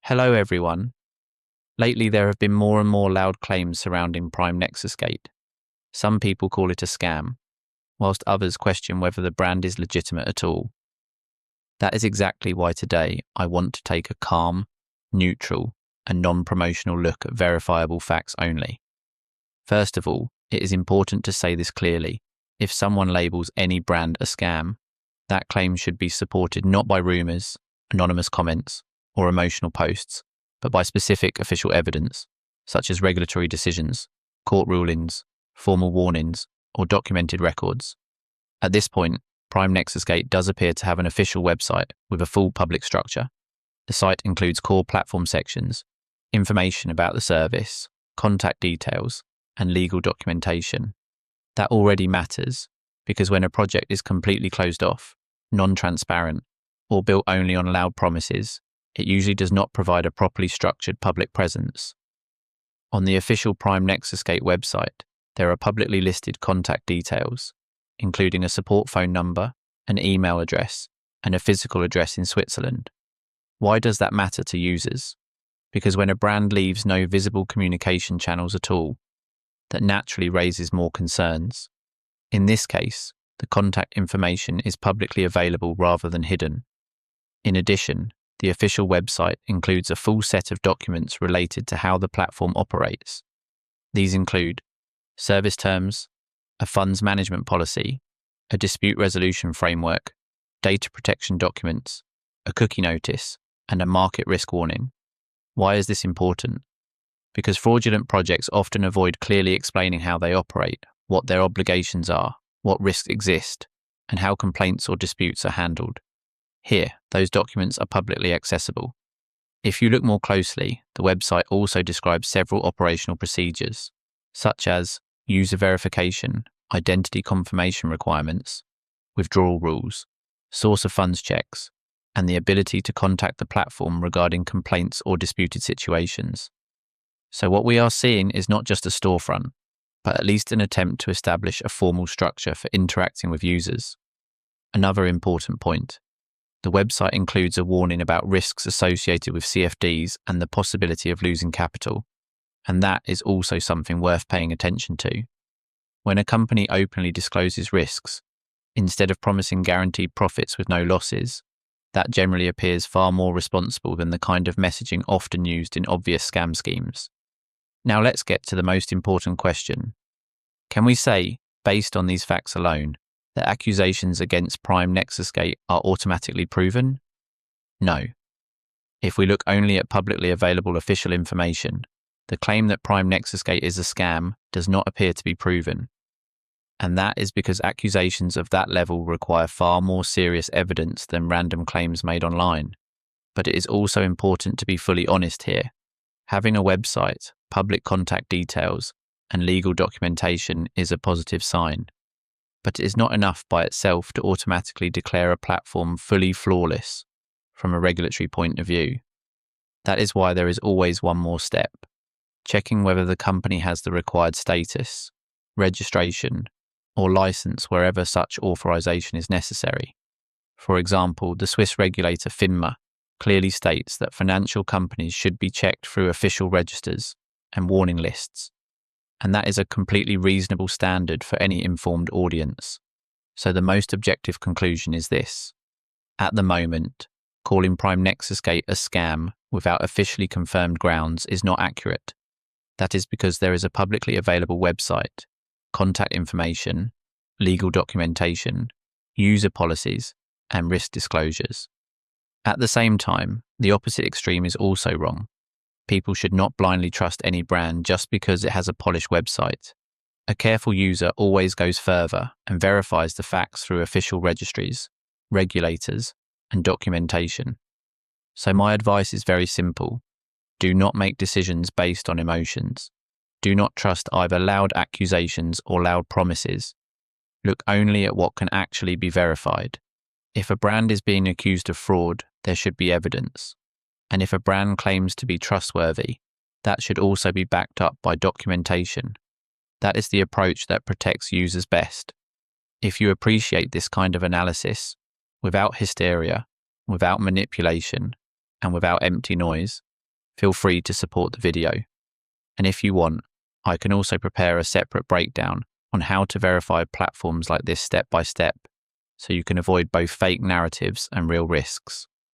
Hello everyone. Lately there have been more and more loud claims surrounding PrimeNexusGate. Some people call it a scam, whilst others question whether the brand is legitimate at all. That is exactly why today I want to take a calm, neutral, and non-promotional look at verifiable facts only. First of all, it is important to say this clearly. If someone labels any brand a scam, that claim should be supported not by rumours, anonymous comments, or emotional posts, but by specific official evidence, such as regulatory decisions, court rulings, formal warnings, or documented records. At this point, PrimeNexusGate does appear to have an official website with a full public structure. The site includes core platform sections, information about the service, contact details, and legal documentation. That already matters, because when a project is completely closed off, non-transparent, or built only on loud promises, it usually does not provide a properly structured public presence. On the official PrimeNexusGate website, there are publicly listed contact details, including a support phone number, an email address, and a physical address in Switzerland. Why does that matter to users? Because when a brand leaves no visible communication channels at all, that naturally raises more concerns. In this case, the contact information is publicly available rather than hidden. In addition, the official website includes a full set of documents related to how the platform operates. These include service terms, a funds management policy, a dispute resolution framework, data protection documents, a cookie notice, and a market risk warning. Why is this important? Because fraudulent projects often avoid clearly explaining how they operate, what their obligations are, what risks exist, and how complaints or disputes are handled. Here, those documents are publicly accessible. If you look more closely, the website also describes several operational procedures, such as user verification, identity confirmation requirements, withdrawal rules, source of funds checks, and the ability to contact the platform regarding complaints or disputed situations. So what we are seeing is not just a storefront, but at least an attempt to establish a formal structure for interacting with users. Another important point. The website includes a warning about risks associated with CFDs and the possibility of losing capital, and that is also something worth paying attention to. When a company openly discloses risks, instead of promising guaranteed profits with no losses, that generally appears far more responsible than the kind of messaging often used in obvious scam schemes. Now let's get to the most important question. Can we say, based on these facts alone, that accusations against PrimeNexusGate are automatically proven? No. If we look only at publicly available official information, the claim that PrimeNexusGate is a scam does not appear to be proven. And that is because accusations of that level require far more serious evidence than random claims made online. But it is also important to be fully honest here. Having a website, public contact details, and legal documentation is a positive sign. But it is not enough by itself to automatically declare a platform fully flawless from a regulatory point of view. That is why there is always one more step, checking whether the company has the required status, registration, or license wherever such authorization is necessary. For example, the Swiss regulator FINMA clearly states that financial companies should be checked through official registers and warning lists. And that is a completely reasonable standard for any informed audience. So the most objective conclusion is this. At the moment, calling PrimeNexusGate a scam without officially confirmed grounds is not accurate. That is because there is a publicly available website, contact information, legal documentation, user policies, and risk disclosures. At the same time, the opposite extreme is also wrong. People should not blindly trust any brand just because it has a polished website. A careful user always goes further and verifies the facts through official registries, regulators, and documentation. So my advice is very simple. Do not make decisions based on emotions. Do not trust either loud accusations or loud promises. Look only at what can actually be verified. If a brand is being accused of fraud, there should be evidence. And if a brand claims to be trustworthy, that should also be backed up by documentation. That is the approach that protects users best. If you appreciate this kind of analysis, without hysteria, without manipulation, and without empty noise, feel free to support the video. And if you want, I can also prepare a separate breakdown on how to verify platforms like this step by step, so you can avoid both fake narratives and real risks.